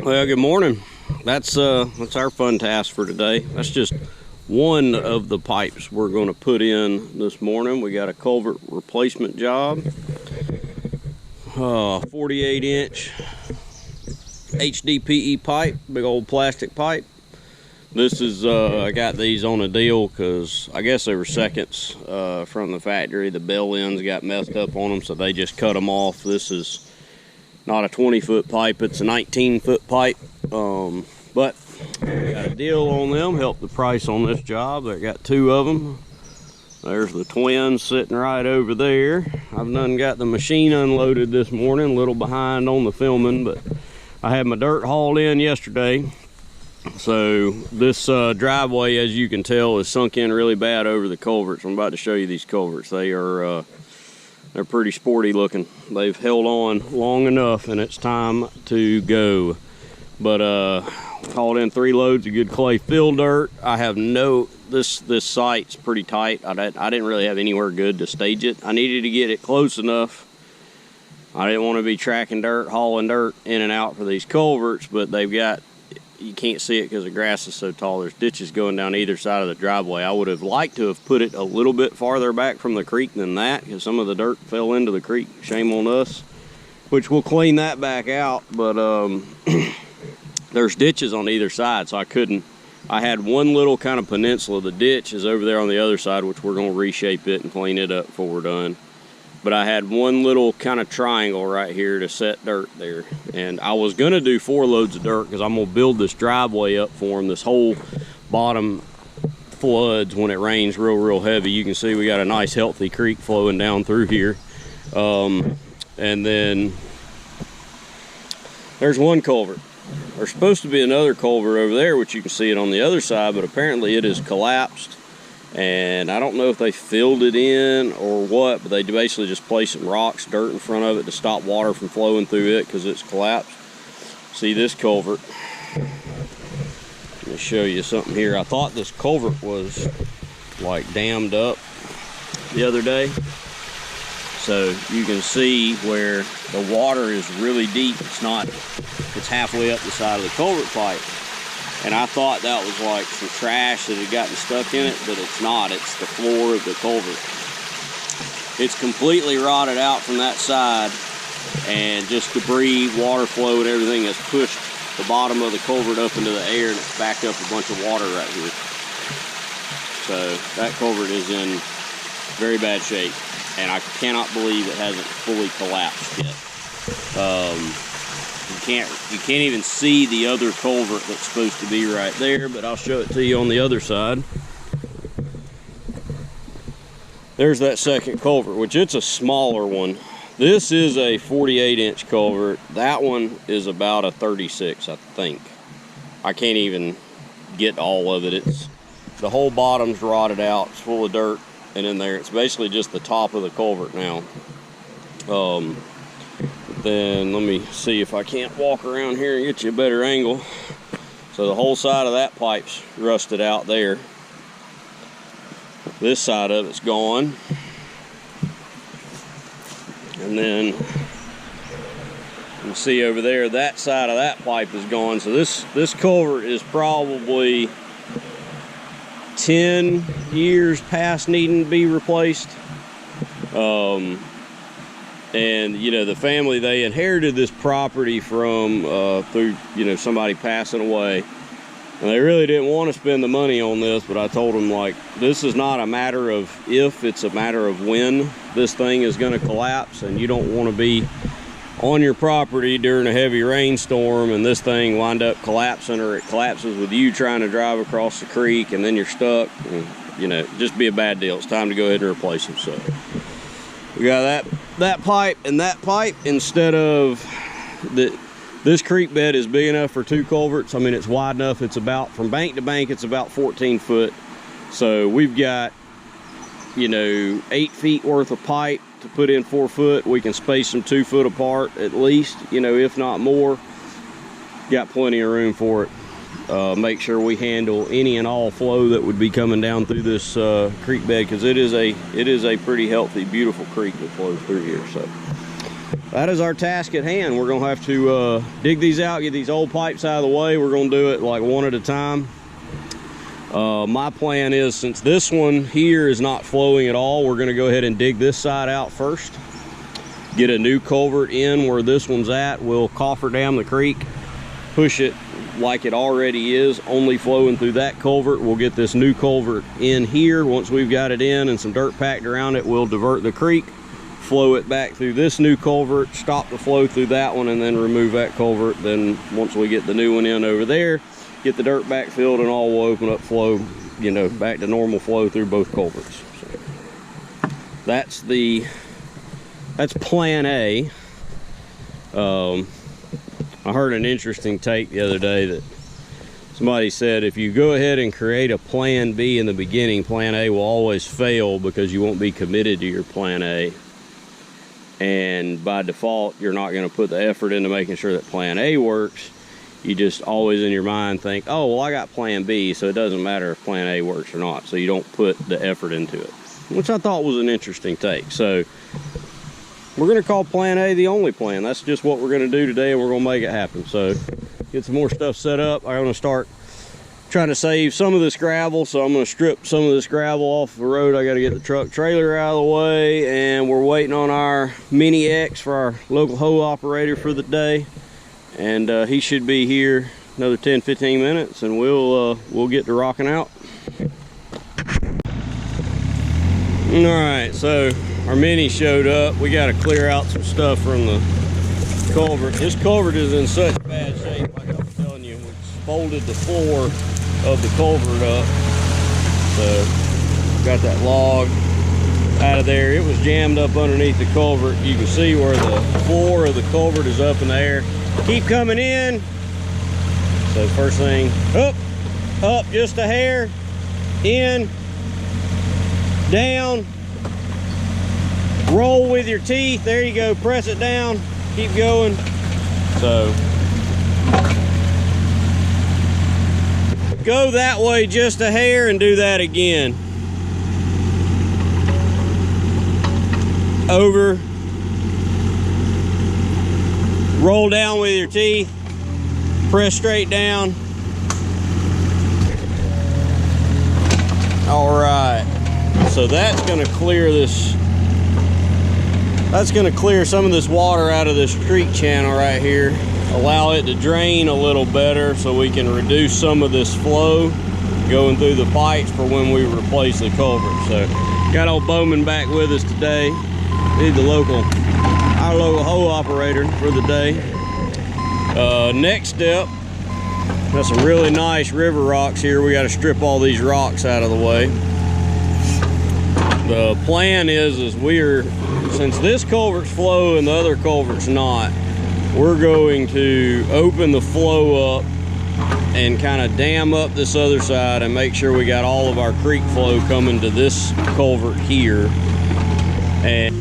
Well, good morning. That's our fun task for today. That's just one of the pipes we're going to put in this morning. We got a culvert replacement job. 48-inch HDPE pipe, big old plastic pipe. This is I got these on a deal because I guess they were seconds from the factory. The bell ends got messed up on them, so they just cut them off. This is not a 20-foot pipe, it's a 19-foot pipe, but we got a deal on them. Helped the price on this job. They got two of them. There's the twins sitting right over there. I've done got the machine unloaded this morning, a little behind on the filming, but I had my dirt hauled in yesterday. So this driveway, as you can tell, is sunk in really bad over the culverts. I'm about to show you these culverts. They're pretty sporty looking. They've held on long enough, and it's time to go. But hauled in 3 loads of good clay fill dirt. I have this site's pretty tight. I didn't really have anywhere good to stage it. I needed to get it close enough. I didn't want to be tracking dirt, hauling dirt in and out for these culverts, but they've got, you can't see it because the grass is so tall. There's ditches going down either side of the driveway. I would have liked to have put it a little bit farther back from the creek than that, because some of the dirt fell into the creek. Shame on us, which we'll clean that back out. But there's ditches on either side, so I had one little kind of peninsula. The ditch is over there on the other side, which we're going to reshape it and clean it up before we're done. But I had one little kind of triangle right here to set dirt there. And I was gonna do 4 loads of dirt because I'm gonna build this driveway up for them. This whole bottom floods when it rains real heavy. You can see we got a nice healthy creek flowing down through here. And then there's one culvert. There's supposed to be another culvert over there, which you can see it on the other side, but apparently it has collapsed. And I don't know if they filled it in or what, but they basically just placed some rocks, dirt in front of it to stop water from flowing through it because it's collapsed. See this culvert. Let me show you something here. I thought this culvert was like dammed up the other day. So you can see where the water is really deep. It's halfway up the side of the culvert pipe. And I thought that was like some trash that had gotten stuck in it, but it's not. It's the floor of the culvert. It's completely rotted out from that side, and just debris, water flow, and everything has pushed the bottom of the culvert up into the air, and it's backed up a bunch of water right here. So that culvert is in very bad shape, and I cannot believe it hasn't fully collapsed yet. You can't even see the other culvert that's supposed to be right there, but I'll show it to you on the other side. There's that second culvert, which it's a smaller one. This is a 48-inch culvert. That one is about a 36, I think. I can't even get all of it. The whole bottom's rotted out. It's full of dirt, and in there, it's basically just the top of the culvert now. Then let me see if I can't walk around here and get you a better angle. So the whole side of that pipe's rusted out there. This side of it's gone. And then you can see over there, that side of that pipe is gone. So this culvert is probably 10 years past needing to be replaced. And you know, the family, they inherited this property from through, you know, somebody passing away, and they really didn't want to spend the money on this. But I told them, like, this is not a matter of if, it's a matter of when this thing is going to collapse, and you don't want to be on your property during a heavy rainstorm and this thing wind up collapsing, or it collapses with you trying to drive across the creek and then you're stuck, and, you know, just be a bad deal. It's time to go ahead and replace them. So we got that pipe and that pipe. Instead of this creek bed is big enough for 2 culverts. I mean, it's wide enough. It's about, from bank to bank, it's about 14 foot. So we've got, you know, 8 feet worth of pipe to put in 4 foot. We can space them 2 foot apart at least, you know, if not more. Got plenty of room for it. Make sure we handle any and all flow that would be coming down through this creek bed, because it is a pretty healthy, beautiful creek that flows through here. So that is our task at hand. We're gonna have to dig these out, get these old pipes out of the way. We're gonna do it like one at a time. My plan is, since this one here is not flowing at all, we're gonna go ahead and dig this side out first, get a new culvert in where this one's at. We'll coffer dam the creek, push it like it already is, only flowing through that culvert. We'll get this new culvert in here. Once we've got it in and some dirt packed around it, we'll divert the creek, flow it back through this new culvert, stop the flow through that one, and then remove that culvert. Then once we get the new one in over there, get the dirt back filled, and all will open up flow, you know, back to normal flow through both culverts. So that's plan A. I heard an interesting take the other day that somebody said, if you go ahead and create a plan B in the beginning, plan A will always fail because you won't be committed to your plan A. And by default, you're not going to put the effort into making sure that plan A works. You just always in your mind think, oh, well, I got plan B, so it doesn't matter if plan A works or not. So you don't put the effort into it, which I thought was an interesting take. So we're going to call plan A the only plan. That's just what we're going to do today, and we're going to make it happen. So get some more stuff set up. I'm going to start trying to save some of this gravel, so I'm going to strip some of this gravel off the road. I got to get the truck trailer out of the way, and we're waiting on our Mini X for our local hoe operator for the day, and he should be here another 10-15 minutes, and we'll get to rocking out. All right, so our Mini showed up. We got to clear out some stuff from the culvert. This culvert is in such bad shape, like I was telling you. It's folded the floor of the culvert up. So got that log out of there. It was jammed up underneath the culvert. You can see where the floor of the culvert is up in the air. Keep coming in. So first thing, up just a hair, in, down, roll with your teeth. There you go, press it down, keep going. So go that way just a hair and do that again. Over, roll down with your teeth, press straight down. All right, so that's gonna clear this. That's gonna clear some of this water out of this creek channel right here, allow it to drain a little better so we can reduce some of this flow going through the pipes for when we replace the culvert. So got old Bowman back with us today. Need our local hoe operator for the day. Next step, got some really nice river rocks here. We got to strip all these rocks out of the way. The plan is since this culvert's flow and the other culvert's not, we're going to open the flow up and kind of dam up this other side and make sure we got all of our creek flow coming to this culvert here. And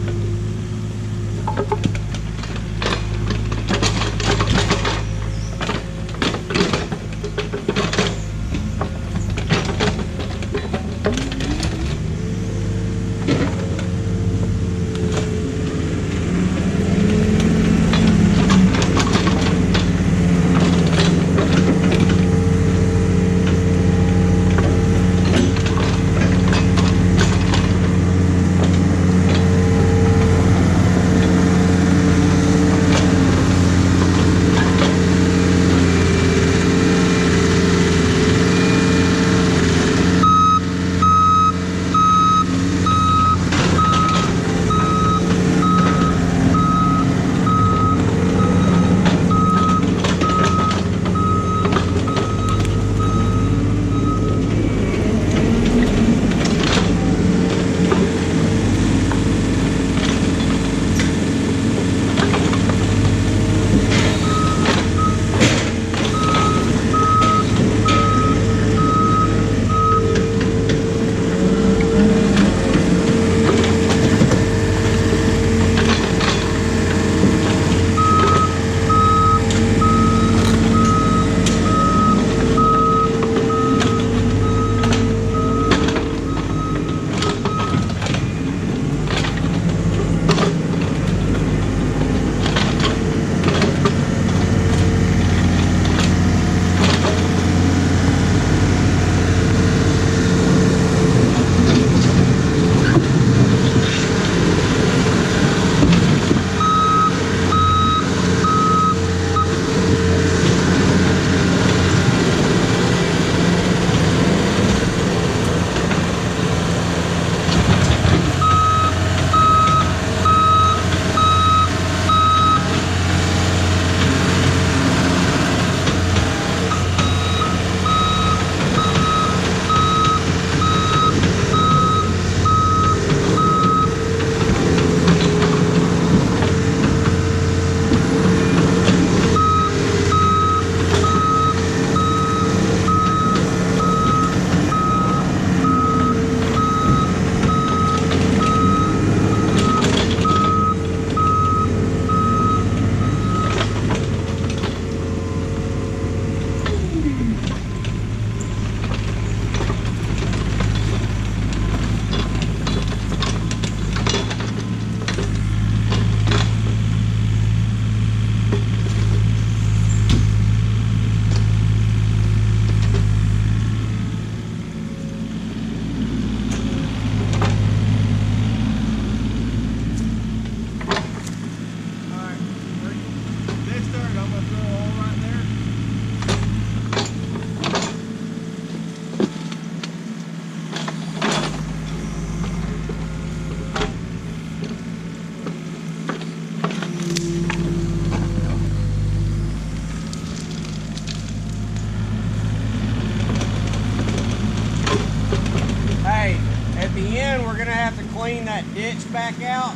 clean that ditch back out.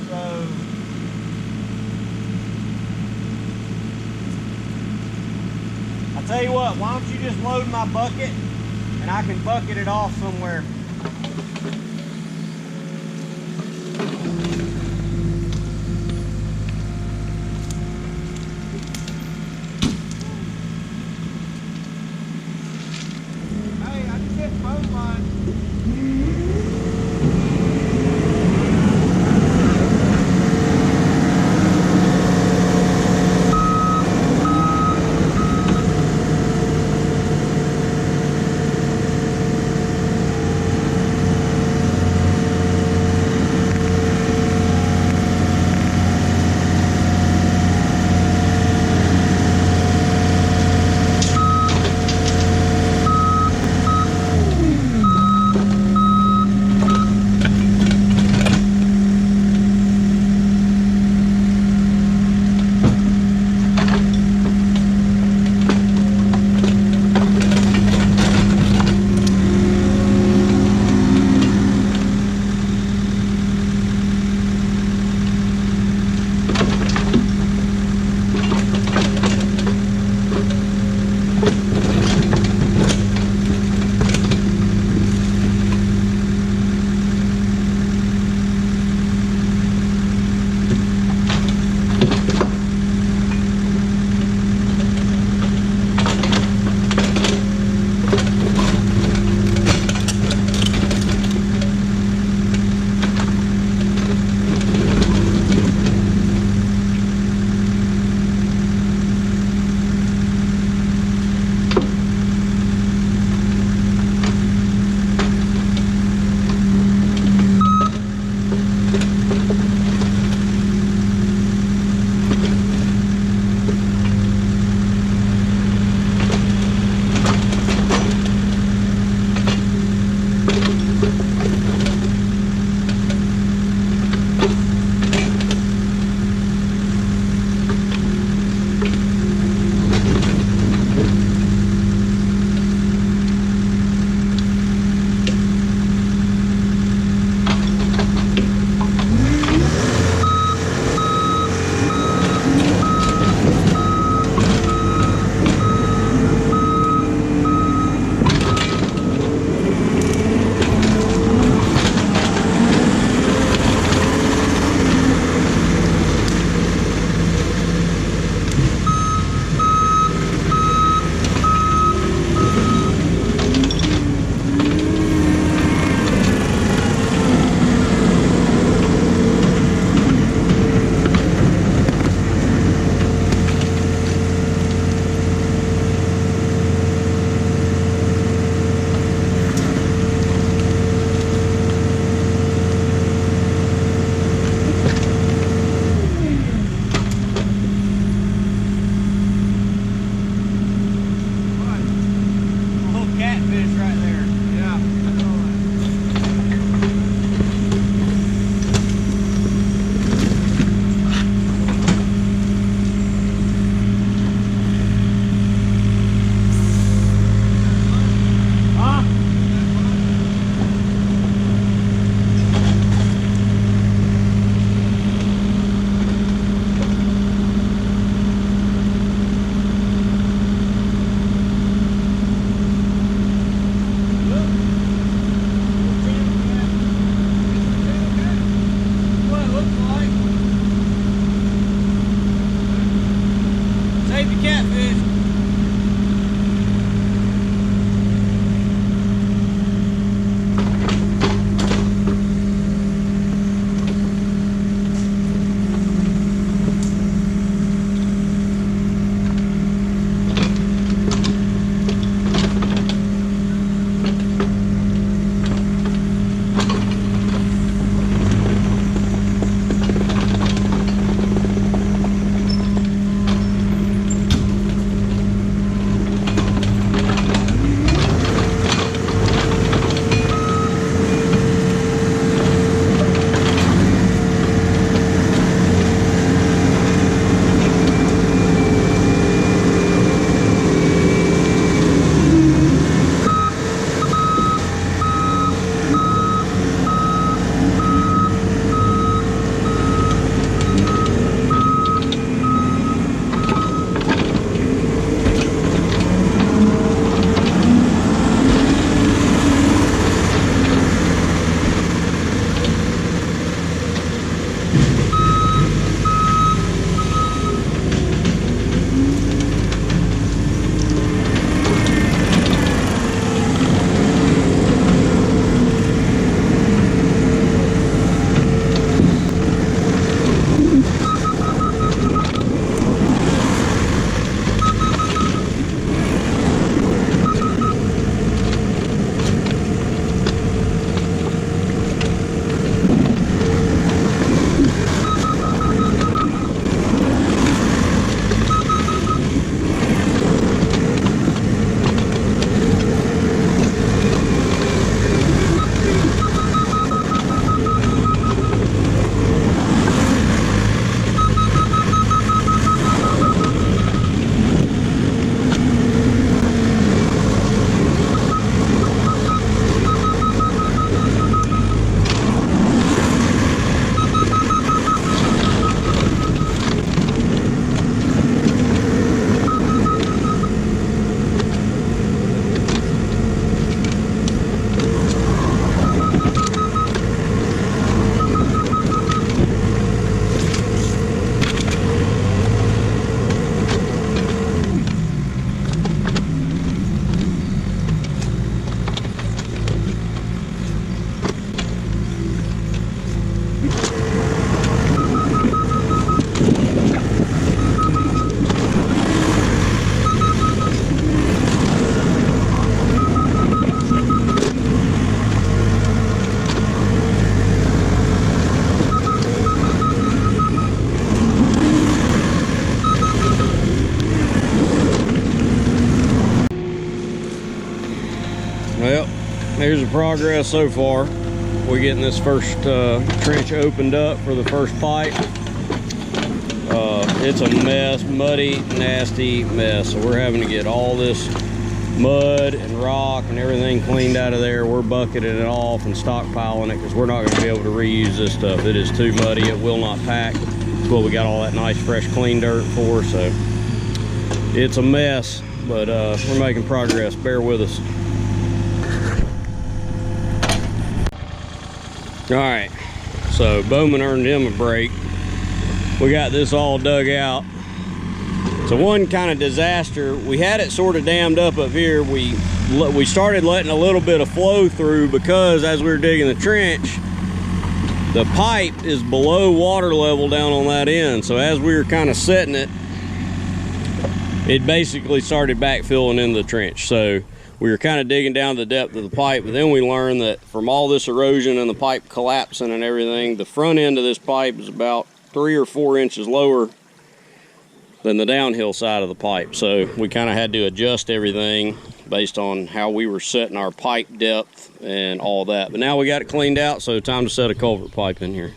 So I'll tell you what, why don't you just load my bucket and I can bucket it off somewhere. Hey, I just hit phone line. here's the progress so far. We're getting this first trench opened up for the first pipe. It's a mess, muddy, nasty mess. So we're having to get all this mud and rock and everything cleaned out of there. We're bucketing it off and stockpiling it because we're not going to be able to reuse this stuff. It is too muddy. It will not pack. That's what we got all that nice fresh clean dirt for. So it's a mess, but we're making progress. Bear with us. All right, so Bowman earned him a break. We got this all dug out. So one kind of disaster, we had it sort of dammed up here. We started letting a little bit of flow through because as we were digging the trench, the pipe is below water level down on that end. So as we were kind of setting it, it basically started backfilling in the trench. So we were kind of digging down to the depth of the pipe, but then we learned that from all this erosion and the pipe collapsing and everything, the front end of this pipe is about 3 or 4 inches lower than the downhill side of the pipe. So we kind of had to adjust everything based on how we were setting our pipe depth and all that. But now we got it cleaned out, so time to set a culvert pipe in here.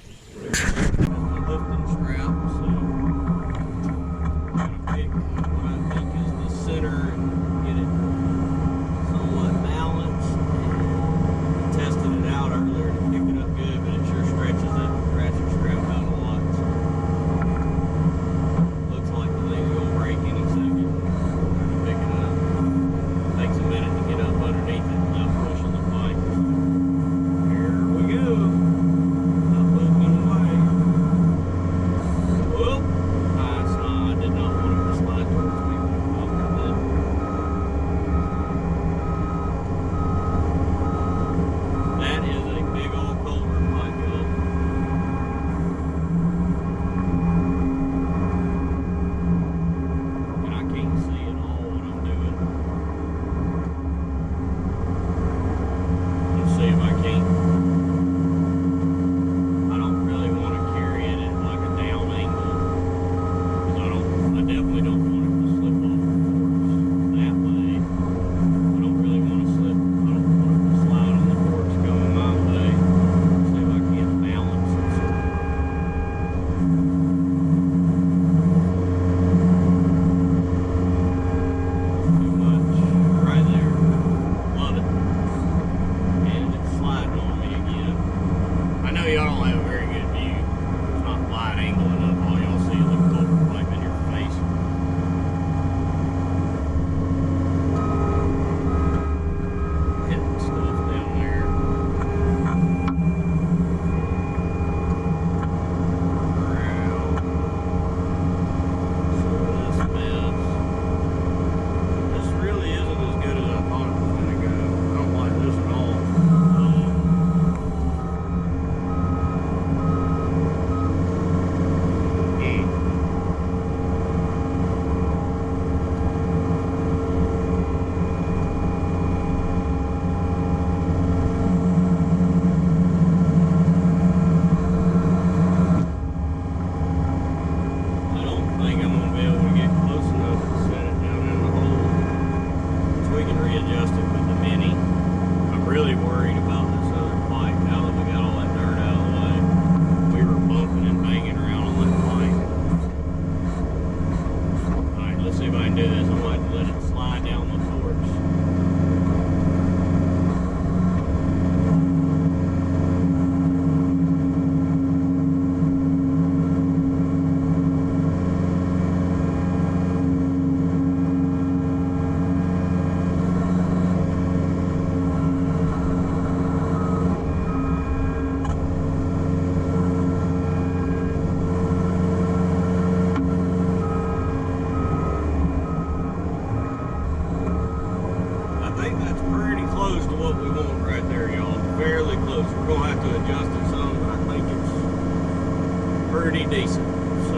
Pretty decent. So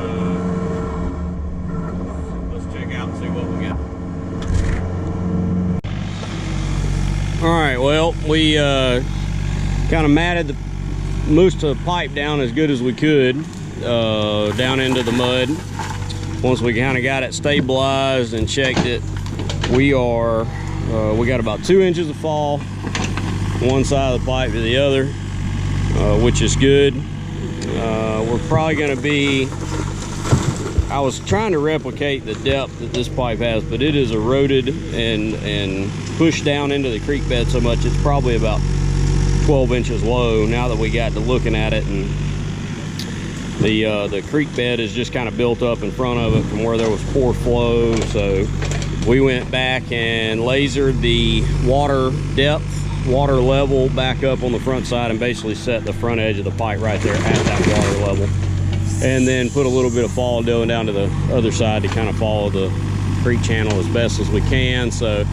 let's check out and see what we got. All right, well, we kind of matted the most of the pipe down as good as we could down into the mud. Once we kind of got it stabilized and checked it, we got about 2 inches of fall one side of the pipe to the other, which is good. We're probably going to be, I was trying to replicate the depth that this pipe has, but it is eroded and pushed down into the creek bed so much it's probably about 12 inches low now that we got to looking at it. And the creek bed is just kind of built up in front of it from where there was poor flow. So we went back and lasered the water depth, water level back up on the front side, and basically set the front edge of the pipe right there at that water level, and then put a little bit of fall doing down to the other side to kind of follow the creek channel as best as we can. So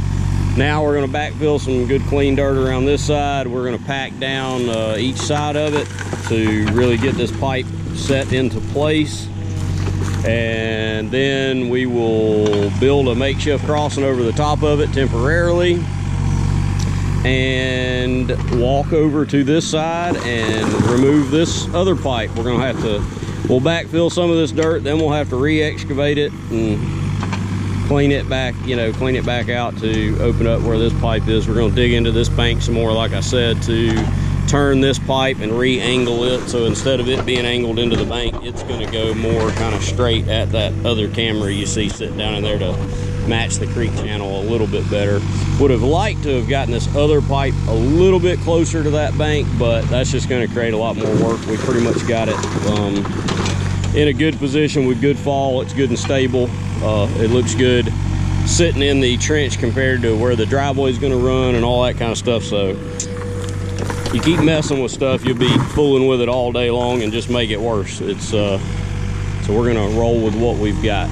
now we're going to backfill some good clean dirt around this side. We're going to pack down each side of it to really get this pipe set into place, and then we will build a makeshift crossing over the top of it temporarily and walk over to this side and remove this other pipe. We're going to have to, we'll backfill some of this dirt, then we'll have to re-excavate it and clean it back, you know, clean it back out to open up where this pipe is. We're going to dig into this bank some more, like I said, to turn this pipe and re-angle it. So instead of it being angled into the bank, it's going to go more kind of straight at that other camera you see sitting down in there to match the creek channel a little bit better. Would have liked to have gotten this other pipe a little bit closer to that bank, but that's just going to create a lot more work. We pretty much got it in a good position with good fall. It's good and stable. It looks good sitting in the trench compared to where the driveway is going to run and all that kind of stuff. So you keep messing with stuff, you'll be fooling with it all day long and just make it worse. It's so we're going to roll with what we've got.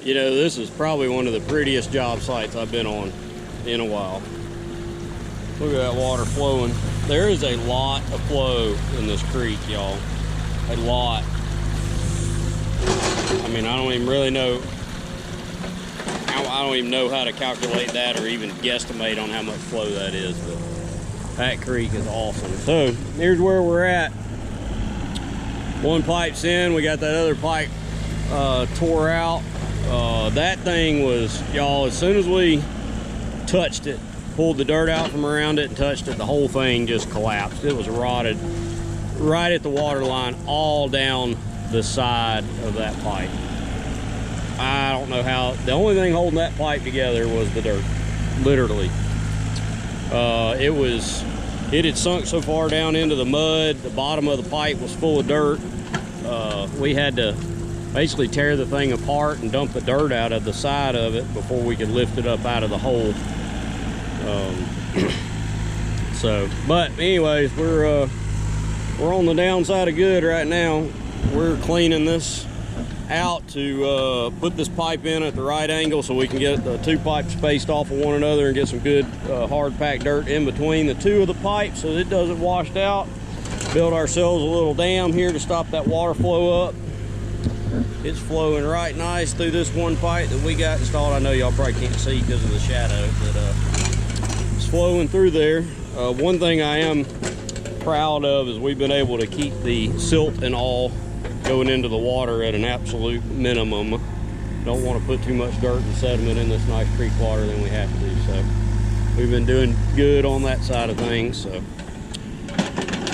You know, this is probably one of the prettiest job sites I've been on in a while. Look at that water flowing. There is a lot of flow in this creek, y'all. A lot. I mean, I don't even really know. I don't even know how to calculate that or even guesstimate on how much flow that is, but that creek is awesome. So here's where we're at. One pipe's in, we got that other pipe tore out. That thing was, y'all, as soon as we touched it, pulled the dirt out from around it and touched it, the whole thing just collapsed. It was rotted right at the water line, all down the side of that pipe. I don't know how. The only thing holding that pipe together was the dirt, literally. It had sunk so far down into the mud, the bottom of the pipe was full of dirt. We had to basically tear the thing apart and dump the dirt out of the side of it before we could lift it up out of the hole. But anyways, we're on the downside of good right now. We're cleaning this out to put this pipe in at the right angle so we can get the two pipes spaced off of one another and get some good hard packed dirt in between the two of the pipes so that it doesn't wash out. Build ourselves a little dam here to stop that water flow up. It's flowing right nice through this one pipe that we got installed. I know y'all probably can't see because of the shadow, but it's flowing through there. One thing I am proud of is we've been able to keep the silt and all going into the water at an absolute minimum. Don't want to put too much dirt and sediment in this nice creek water than we have to do. So we've been doing good on that side of things. So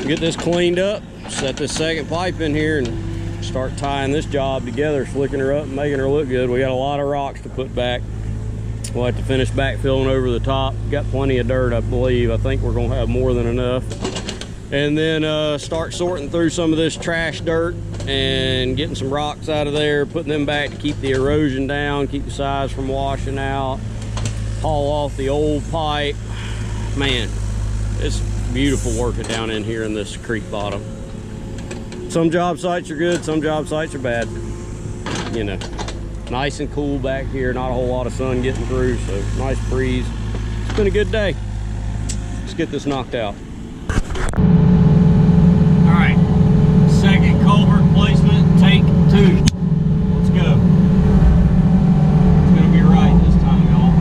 get this cleaned up, set this second pipe in here and start tying this job together, slicking her up and making her look good. We got a lot of rocks to put back. We'll have to finish backfilling over the top. Got plenty of dirt, I believe. I think we're gonna have more than enough. And then start sorting through some of this trash dirt and getting some rocks out of there, putting them back to keep the erosion down, keep the sides from washing out, haul off the old pipe. Man, it's beautiful working down in here in this creek bottom. Some job sites are good, some job sites are bad. You know, nice and cool back here, not a whole lot of sun getting through, so nice breeze. It's been a good day. Let's get this knocked out. All right, second culvert placement, take 2. Let's go. It's gonna be right this time, y'all.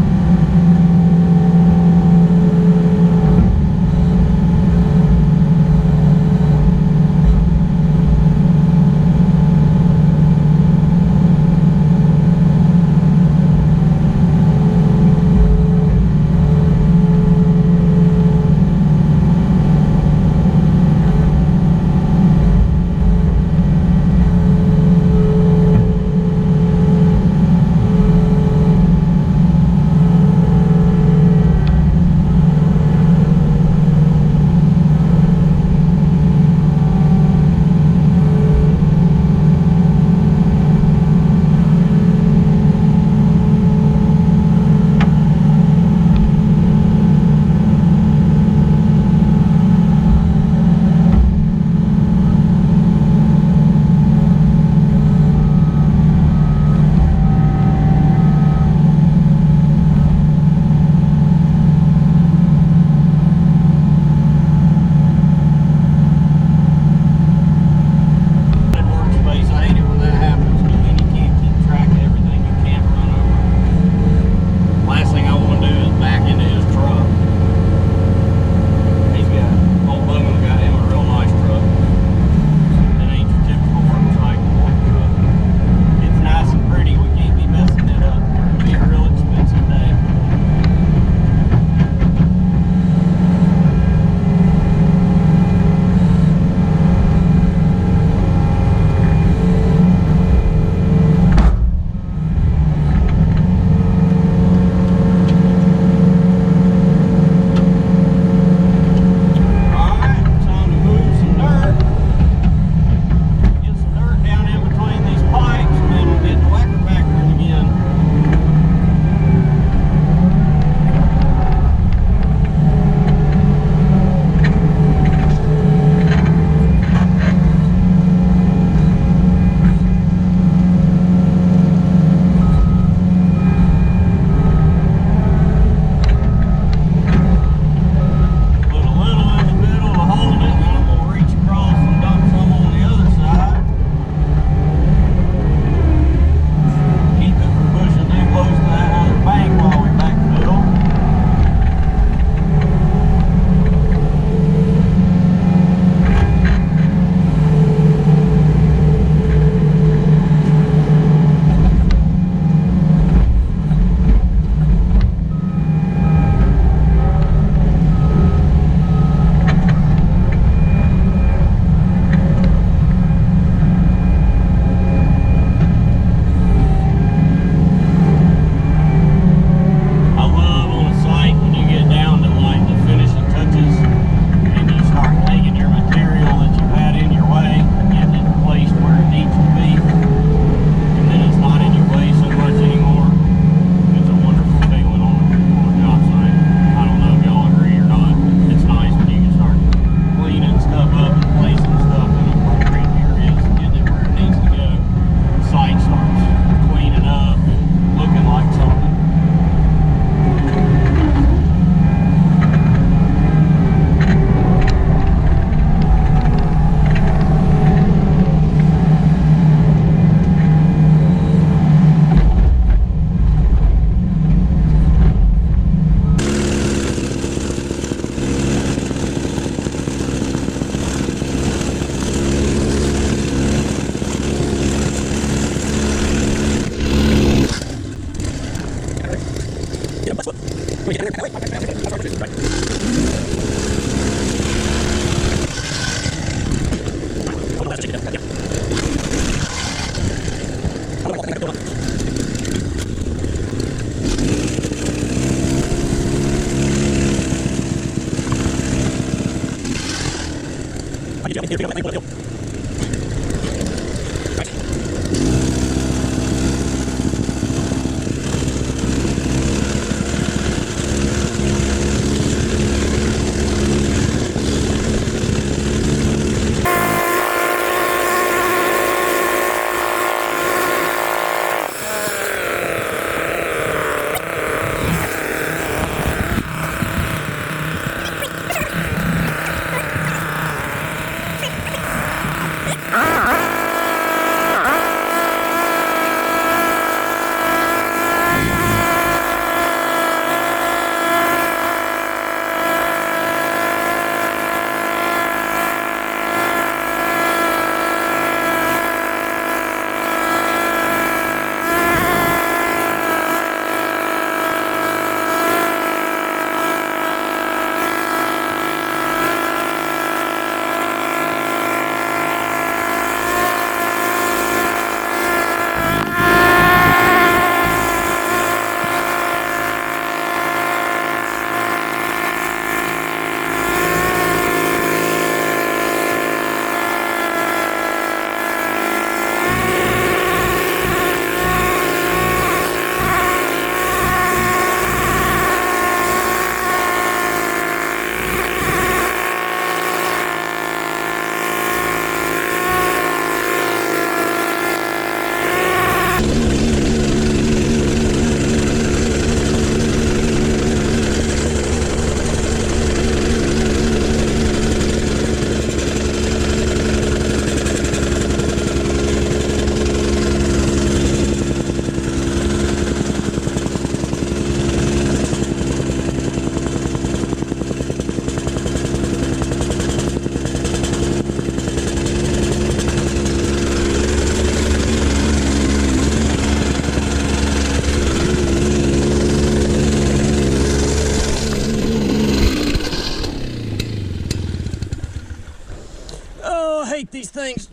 These things.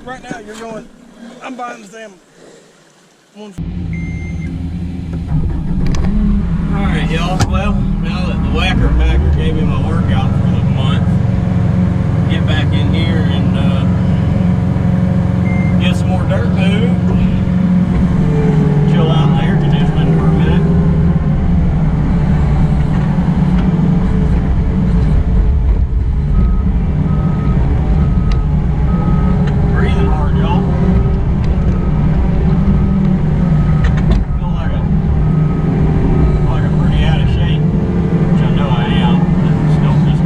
Right now you're going, I'm buying the damn one. Alright y'all, well, now that the whacker packer gave me my workout for the month, get back in here and get some more dirt moved. Chill out in the air conditioning for a minute. Like a pretty out of shape, which I know I am, but still just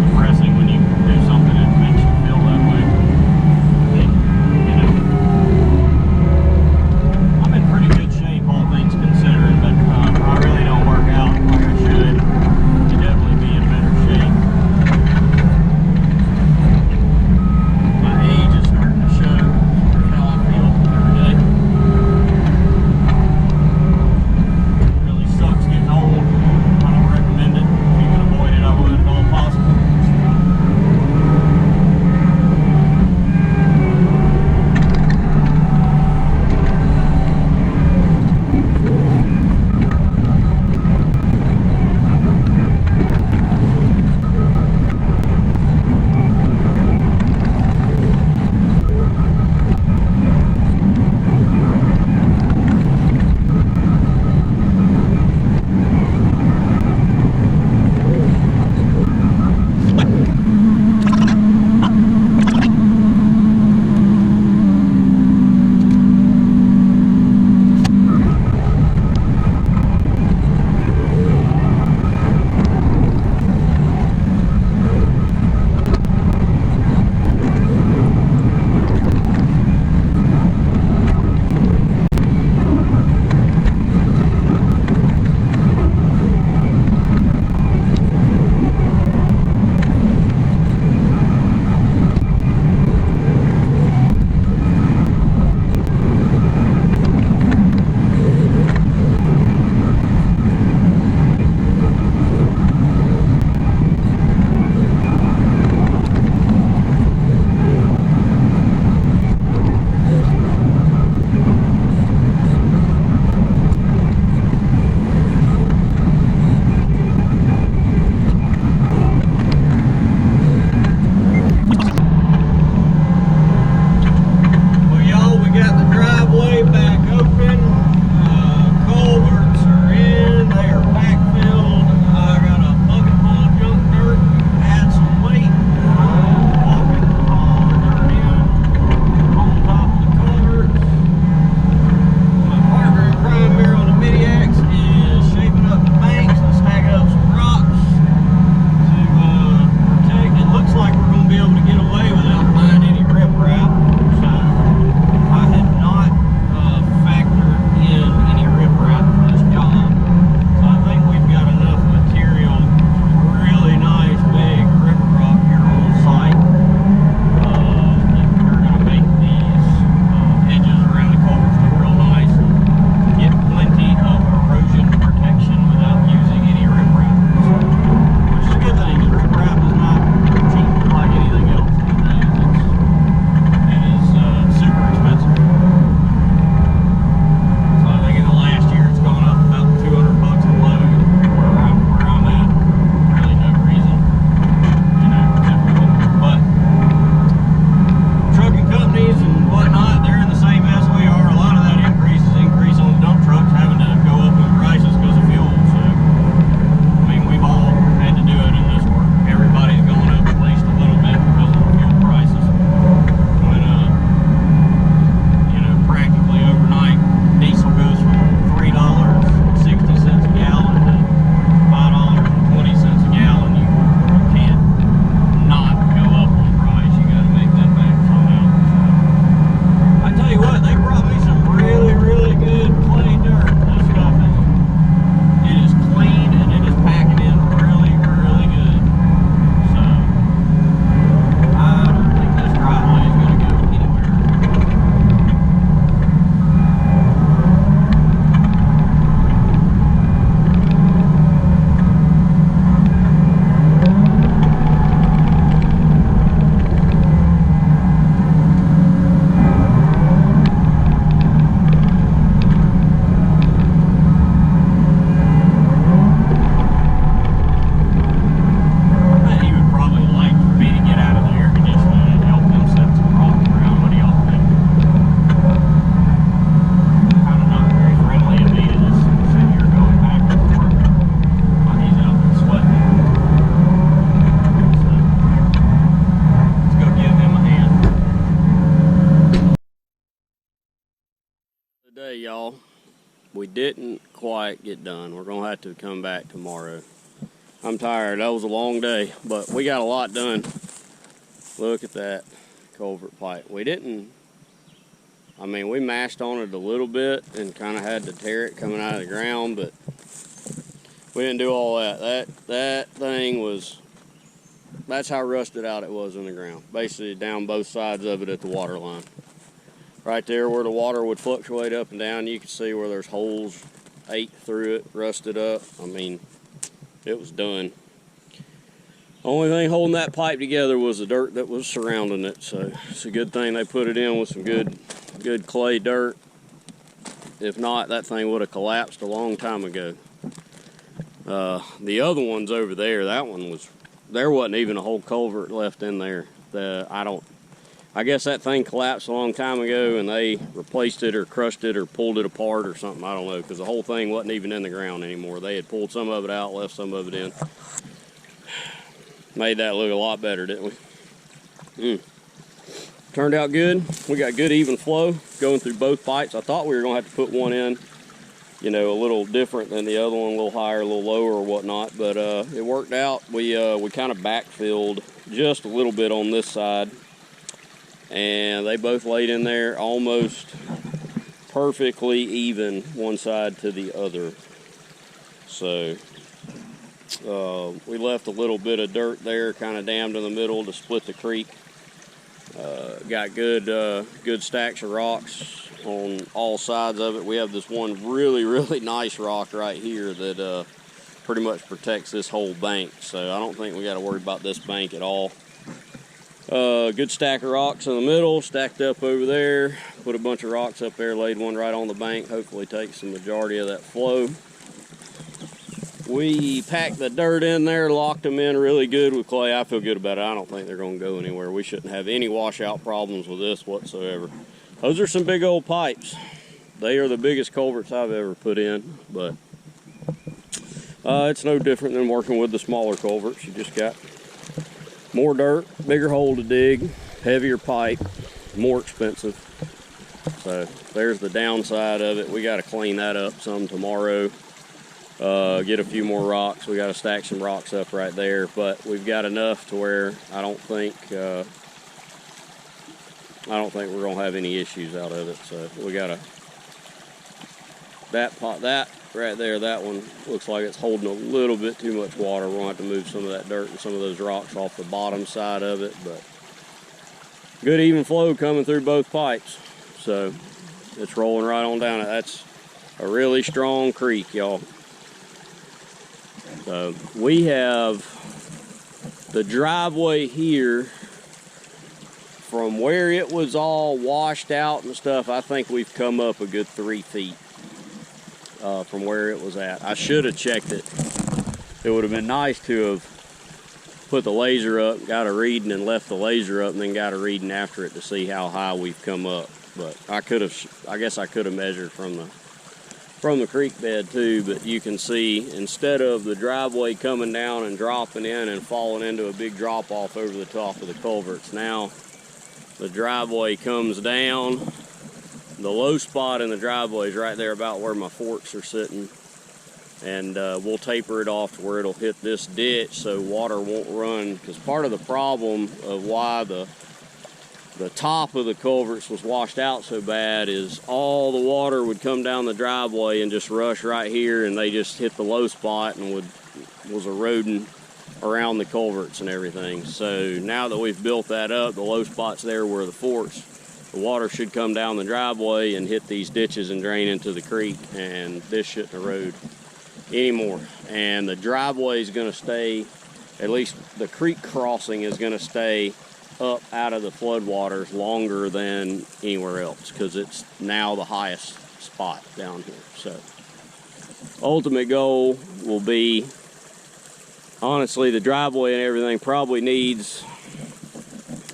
Hey y'all, we didn't quite get done. We're gonna have to come back tomorrow. I'm tired. That was a long day, but we got a lot done. Look at that culvert pipe. We mashed on it a little bit and kind of had to tear it coming out of the ground, but we didn't do all that. That thing was, that's how rusted out it was in the ground. Basically down both sides of it at the water line. Right there where the water would fluctuate up and down, you can see where there's holes ate through it, rusted up. I mean, it was done. Only thing holding that pipe together was the dirt that was surrounding it. So it's a good thing they put it in with some good clay dirt. If not, that thing would have collapsed a long time ago. The other one's over there. There wasn't even a whole culvert left in there. I guess that thing collapsed a long time ago and they replaced it or crushed it or pulled it apart or something. I don't know, because the whole thing wasn't even in the ground anymore. They had pulled some of it out, left some of it in. Made that look a lot better, didn't we? Turned out good. We got good even flow going through both pipes. I thought we were going to have to put one in, a little different than the other one, a little higher, a little lower or whatnot, but it worked out. We kind of backfilled just a little bit on this side, and they both laid in there almost perfectly even one side to the other. So we left a little bit of dirt there kind of dammed in the middle to split the creek. Got good stacks of rocks on all sides of it. We have this one really nice rock right here that pretty much protects this whole bank, so I don't think we got to worry about this bank at all. Good stack of rocks in the middle, stacked up over there. Put a bunch of rocks up there, laid one right on the bank, hopefully takes the majority of that flow. We packed the dirt in there, locked them in really good with clay. I feel good about it. I don't think they're going to go anywhere. We shouldn't have any washout problems with this whatsoever. Those are some big old pipes. They are the biggest culverts I've ever put in, but it's no different than working with the smaller culverts. You just got more dirt, bigger hole to dig, heavier pipe, more expensive. So there's the downside of it. We got to clean that up some tomorrow. Get a few more rocks. We got to stack some rocks up right there, but we've got enough to where I don't think we're gonna have any issues out of it. So we got that right there. That one looks like it's holding a little bit too much water. We're gonna have to move some of that dirt and some of those rocks off the bottom side of it, but good even flow coming through both pipes. So it's rolling right on down it. That's a really strong creek, y'all. So we have the driveway here from where it was all washed out and stuff. I think we've come up a good 3 feet from where it was at. I should have checked it. It would have been nice to have put the laser up, got a reading and left the laser up and then got a reading after it to see how high we've come up. But I guess I could have measured from the creek bed too, but you can see instead of the driveway coming down and dropping in and falling into a big drop off over the top of the culverts, now the driveway comes down. The low spot in the driveway is right there about where my forks are sitting, and we'll taper it off to where it'll hit this ditch so water won't run, because part of the problem of why the top of the culverts was washed out so bad is all the water would come down the driveway and just rush right here, and they just hit the low spot and was eroding around the culverts and everything. So now that we've built that up, the low spot's there where the forks, the water should come down the driveway and hit these ditches and drain into the creek, and this shouldn't erode anymore. And the driveway is going to stay, at least the creek crossing is going to stay up out of the floodwaters longer than anywhere else, because it's now the highest spot down here. So ultimate goal will be, honestly, the driveway and everything probably needs,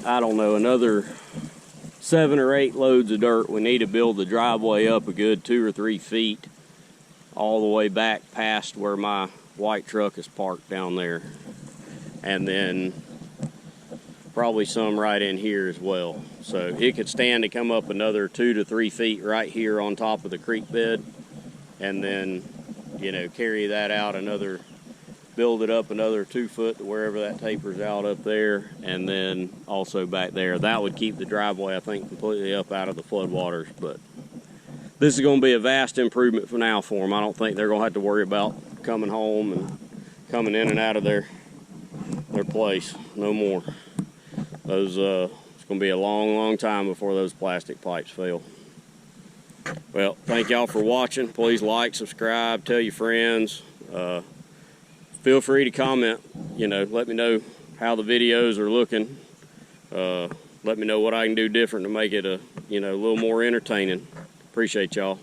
I don't know, another 7 or 8 loads of dirt. We need to build the driveway up a good 2 or 3 feet all the way back past where my white truck is parked down there, and then probably some right in here as well. So it could stand to come up another 2 to 3 feet right here on top of the creek bed, and then, you know, carry that out another, build it up another 2 foot to wherever that tapers out up there, and then also back there. That would keep the driveway, I think, completely up out of the floodwaters. But this is going to be a vast improvement for now for them. I don't think they're going to have to worry about coming home and coming in and out of their place no more. Those it's going to be a long time before those plastic pipes fail. Well, thank y'all for watching. Please like, subscribe, tell your friends. Feel free to comment. You know, let me know how the videos are looking. Let me know what I can do different to make it a little more entertaining. Appreciate y'all.